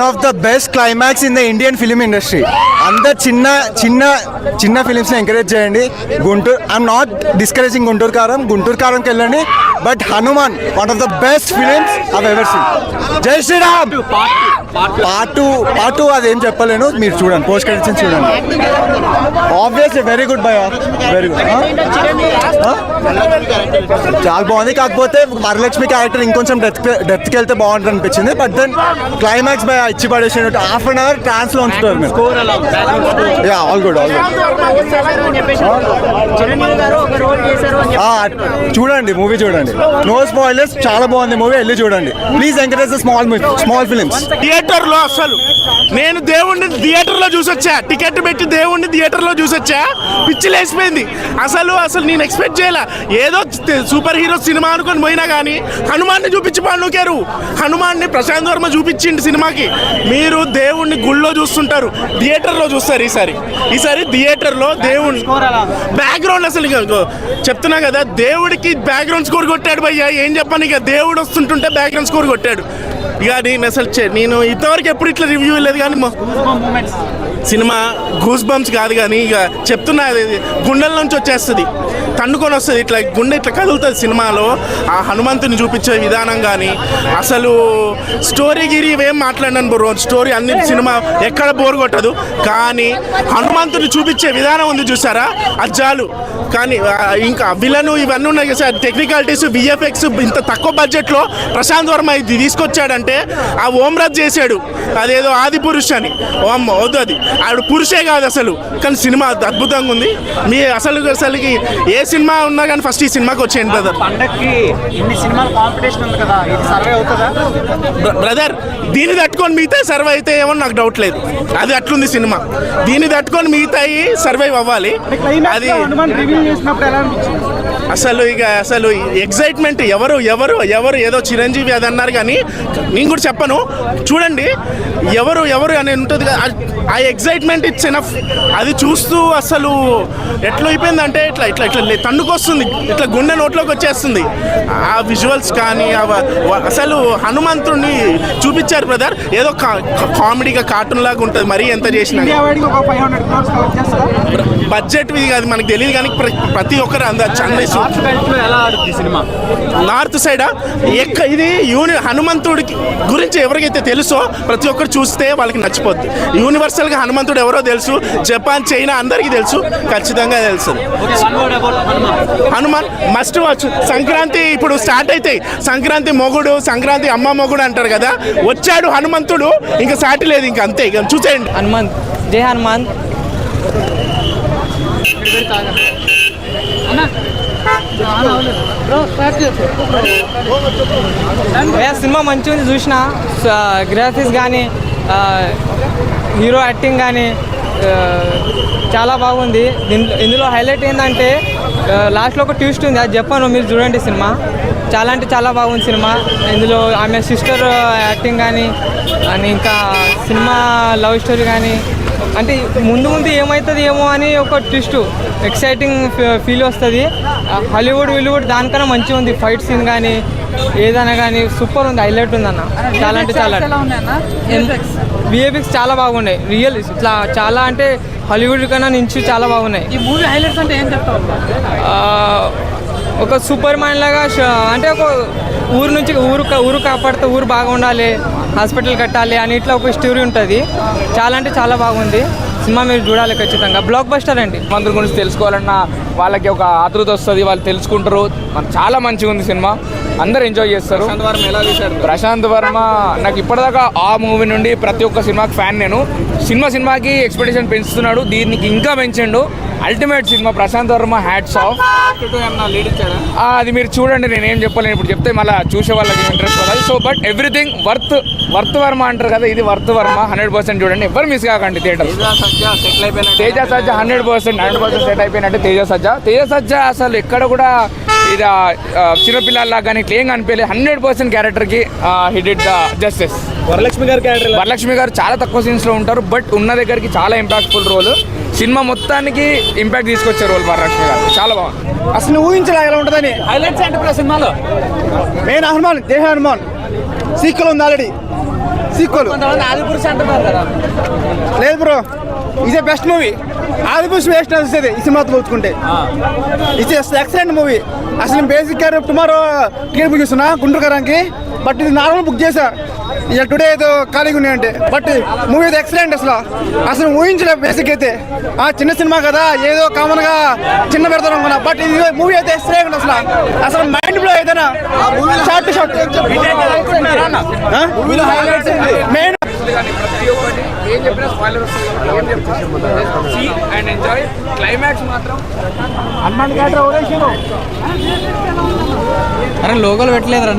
Of the best climax in the Indian film industry. అందరు చిన్న చిన్న చిన్న ఫిలిమ్స్ని ఎంకరేజ్ చేయండి. Guntur, I'm not discouraging Guntur కారంకి వెళ్ళండి. But Hanuman one of the best films I've ever seen. జై శ్రీరామ్. పార్ట్ టూ అదేం చెప్పలేను, మీరు చూడండి, పోస్ట్ క్రెడిట్స్ చూడండి. Obviously very good bye, very good. చాలా బాగుంది. కాకపోతే వరలక్ష్మి క్యారెక్టర్ ఇంకొంచెం డెప్త్కి వెళ్తే బాగుంటుంది అనిపించింది. బట్ దెన్ క్లైమాక్స్ బై ఇచ్చి పడేసినట్టు హాఫ్ అన్ అవర్ ట్రాన్స్ లో ఉంచుతారు మీరు. All good. చూడండి, మూవీ చూడండి, నో స్పాయిలర్స్. చాలా బాగుంది మూవీ, వెళ్ళి చూడండి please. Encourage the small films. Theatre లో అసలు నేను దేవుణ్ణి థియేటర్ లో చూసొచ్చా, టికెట్ పెట్టి దేవుణ్ణి థియేటర్ లో చూసొచ్చా. పిచ్చి లేసిపోయింది అసలు నేను ఎక్స్పెక్ట్ చేయలే. ఏదో సూపర్ హీరో సినిమా అనుకొని పోయినా కానీ హనుమాన్ని చూపించి పండుకారు. హనుమాన్ని ప్రశాంత్ వర్మ చూపించింది సినిమాకి. మీరు దేవుణ్ణి గుళ్ళో చూస్తుంటారు, థియేటర్ లో చూస్తారు. ఈసారి థియేటర్ లో దేవుణ్ణి బ్యాక్గ్రౌండ్ అసలు చెప్తున్నా కదా, దేవుడికి బ్యాక్గ్రౌండ్ స్కోర్ కొట్టాడు భయ్యా. ఏం చెప్పాను, ఇక దేవుడు వస్తుంటుంటే బ్యాక్గ్రౌండ్ స్కోర్ కొట్టాడు. ఇక నేను ఇంతవరకు ఎప్పుడు ఇట్లా రివ్యూ లేదు కానీ సినిమా గూస్ బంప్స్ కాదు కానీ ఇక చెప్తున్నా, గుండెల నుంచి వచ్చేస్తుంది, తండుకొని వస్తుంది, ఇట్లా గుండె ఇట్లా కదులుతుంది సినిమాలో. ఆ హనుమంతుని చూపించే విధానం కానీ అసలు స్టోరీ గిరి ఇవేం మాట్లాడినాను బ్రో. స్టోరీ అన్ని సినిమా ఎక్కడ బోర్ కొట్టదు, కానీ హనుమంతుని చూపించే విధానం ఉంది చూసారా, అజ్జాలు. కానీ ఇంకా విలను ఇవన్నీ ఉన్నాయి కదా సార్, టెక్నికాలిటీస్, విఎఫ్ఎక్స్ ఇంత తక్కువ బడ్జెట్లో ప్రశాంత్ వర్మ ఇది తీసుకొచ్చాడంటే ఆ ఓమ్రాజ్ చేశాడు. అదేదో ఆది పురుష్ అని, వద్దు, అది ఆవిడ పురుషే కాదు అసలు, కానీ సినిమా అద్భుతంగా ఉంది. మీ అసలుకి ఏ సినిమా ఉన్నా కానీ ఫస్ట్ ఈ సినిమాకి వచ్చేయండి బ్రదర్. బ్రదర్ దీన్ని తట్టుకొని మిగతా సర్వే అయితే ఏమో నాకు డౌట్ లేదు. అది అట్లుంది సినిమా, దీన్ని తట్టుకొని మిగతా సర్వైవ్ అవ్వాలి. అది అసలు ఎగ్జైట్మెంట్ ఎవరు ఏదో చిరంజీవి అది అన్నారు కానీ నేను కూడా చెప్పను, చూడండి ఎవరు అని ఉంటుంది కదా, ఆ ఎగ్జైట్మెంట్ ఇట్స్ ఎనఫ్. అది చూస్తూ అసలు ఎట్లా అయిపోయిందంటే ఇట్లా ఇట్లా ఇట్లా తన్నుకొస్తుంది, ఇట్లా గుండె నోట్లోకి వచ్చేస్తుంది. ఆ విజువల్స్ కానీ అసలు హనుమంతుడిని చూపించారు బ్రదర్. ఏదో కామెడీగా కార్టూన్ లాగా ఉంటుంది, మరీ ఎంత చేసినా. బడ్జెట్ ఇది కాదు మనకు తెలియదు కానీ ప్రతి ఒక్కరు నార్త్ సైడ్ ఇది హనుమంతుడికి గురించి ఎవరికైతే తెలుసో ప్రతి ఒక్కరు చూస్తే వాళ్ళకి నచ్చిపోద్ది. యూనివర్సల్గా హనుమంతుడు ఎవరో తెలుసు, జపాన్, చైనా అందరికీ తెలుసు, ఖచ్చితంగా తెలుసు. Hanuman must watch. సంక్రాంతి ఇప్పుడు స్టార్ట్ అవుతాయి, సంక్రాంతి మొగుడు, సంక్రాంతి అమ్మ మొగుడు అంటారు కదా, వచ్చాడు హనుమంతుడు, ఇంకా సాటి లేదు, ఇంకా అంతే, ఇక చూసేయండి. హనుమంత్, జై హనుమాన్. సినిమా మంచిగా ఉంది, చూసిన గ్రాఫిక్స్ కానీ హీరో యాక్టింగ్ కానీ చాలా బాగుంది. ఇందులో హైలైట్ ఏంటంటే లాస్ట్లో ఒక ట్విస్ట్ ఉంది, అది చెప్పాను, మీరు చూడండి. సినిమా చాలా అంటే చాలా బాగుంది సినిమా. ఇందులో ఆమె సిస్టర్ యాక్టింగ్ కానీ ఇంకా సినిమా లవ్ స్టోరీ కానీ, అంటే ముందు ఏమవుతుంది ఏమో అని ఒక ట్విస్ట్, ఎక్సైటింగ్ ఫీల్ వస్తుంది. హాలీవుడ్ దానికన్నా మంచిగా ఉంది. ఫైట్ సీన్ కానీ ఏదైనా కానీ సూపర్ ఉంది, హైలైట్ ఉంది అన్న. చాలా అంటే చాలా విఎఫ్ఎక్స్ చాలా బాగున్నాయి, రియల్ ఇట్లా చాలా అంటే హాలీవుడ్ కన్నా నుంచి చాలా బాగున్నాయి. ఈ మూవీ హైలైట్స్ అంటే ఏం చెప్తావు? ఒక సూపర్ మ్యాన్ లాగా, అంటే ఒక ఊరు నుంచి ఊరు కాపాడితే ఊరు బాగా ఉండాలి, హాస్పిటల్ కట్టాలి అని ఇట్లా ఒక స్టోరీ ఉంటుంది. చాలా అంటే చాలా బాగుంది సినిమా, మీరు చూడాలి ఖచ్చితంగా. బ్లాక్ బస్టర్ అండి. మంత్రుల గురించి తెలుసుకోవాలన్నా వాళ్ళకి ఒక ఆతృత వస్తుంది, వాళ్ళు తెలుసుకుంటారు. చాలా మంచిగా ఉంది సినిమా, అందరు ఎంజాయ్ చేస్తారు. ప్రశాంత్ వర్మ నాకు ఇప్పటిదాకా ఆ మూవీ నుండి ప్రతి ఒక్క సినిమాకి ఫ్యాన్. నేను సినిమాకి ఎక్స్పెక్టేషన్ పెంచుతున్నాడు, దీనికి ఇంకా పెంచండు. Ultimate cinema, Prashanth Varma hats off. అది మీరు చూడండి, నేనేం చెప్పలేను, ఇప్పుడు చెప్తే మళ్ళీ చూసే వాళ్ళకి ఇంట్రెస్ట్ పడాలి. So but everything worth Varma అంటారు కదా, ఇది వర్త్ వర్మ. 100% చూడండి, ఎవరు మిస్ కాకండి థియేటర్. తేజ సజ్జా 100% సెట్ అయిపోయినట్టు. తేజ సజ్జా అసలు ఎక్కడ కూడా ఇది చిన్నపిల్లల్లా కానీ ఇట్లా ఏం కనిపించలేదు. 100% క్యారెక్టర్కి హి డిడ్ ద జస్టిస్. వరలక్ష్మి గారు చాలా తక్కువ సీన్స్లో ఉంటారు, బట్ ఉన్న దగ్గరికి చాలా ఇంపాక్ట్ఫుల్ రోల్. సినిమా మొత్తానికి ఇంపాక్ట్ తీసుకొచ్చే రోల్ వరలక్ష్మి గారు, చాలా బాగుంది. అసలు ఊహించలే ఎలా ఉంటుందని. హైలైట్స్ ఏంటి సినిమాలో? మెయిన్ హనుమాన్, జై హనుమాన్. సీక్వెల్ ఉంది ఆల్రెడీ, సీక్వల్. లేదు బ్రో, ఇదే బెస్ట్ మూవీ. ఆదిపురుష్ వేస్ట్ వస్తుంది ఈ సినిమాతో పోల్చుకుంటే. ఇది ఎక్సలెంట్ మూవీ. అసలు బేసిక్ గా టుమారో టికెట్ బుక్ చేస్తున్నా గుంటూరు గారానికి, బట్ ఇది నార్మల్ బుక్ చేశా ఇక టుడే ఏదో ఖాళీగా ఉన్నాయంటే. బట్ మూవీ అయితే ఎక్సలెంట్. అసలు ఊహించలేదు బేసిక్ అయితే. చిన్న సినిమా కదా ఏదో కామన్ గా చిన్న పెడతాను అనుకున్నా, బట్ ఇది మూవీ అయితే ఎక్సలెంట్. అసలు మైండ్ బ్లో ఏదైనా షార్ట్ టు షార్ట్ మెయిన్ కానీ ప్రతి ఒక్కటి ఏం చెప్పినా స్పాయిలర్ వస్తుంది. ఏం చెప్తారు సీ అండ్ ఎంజాయ్. క్లైమాక్స్ మాత్రం అరే లోగోలు పెట్టలేదురా.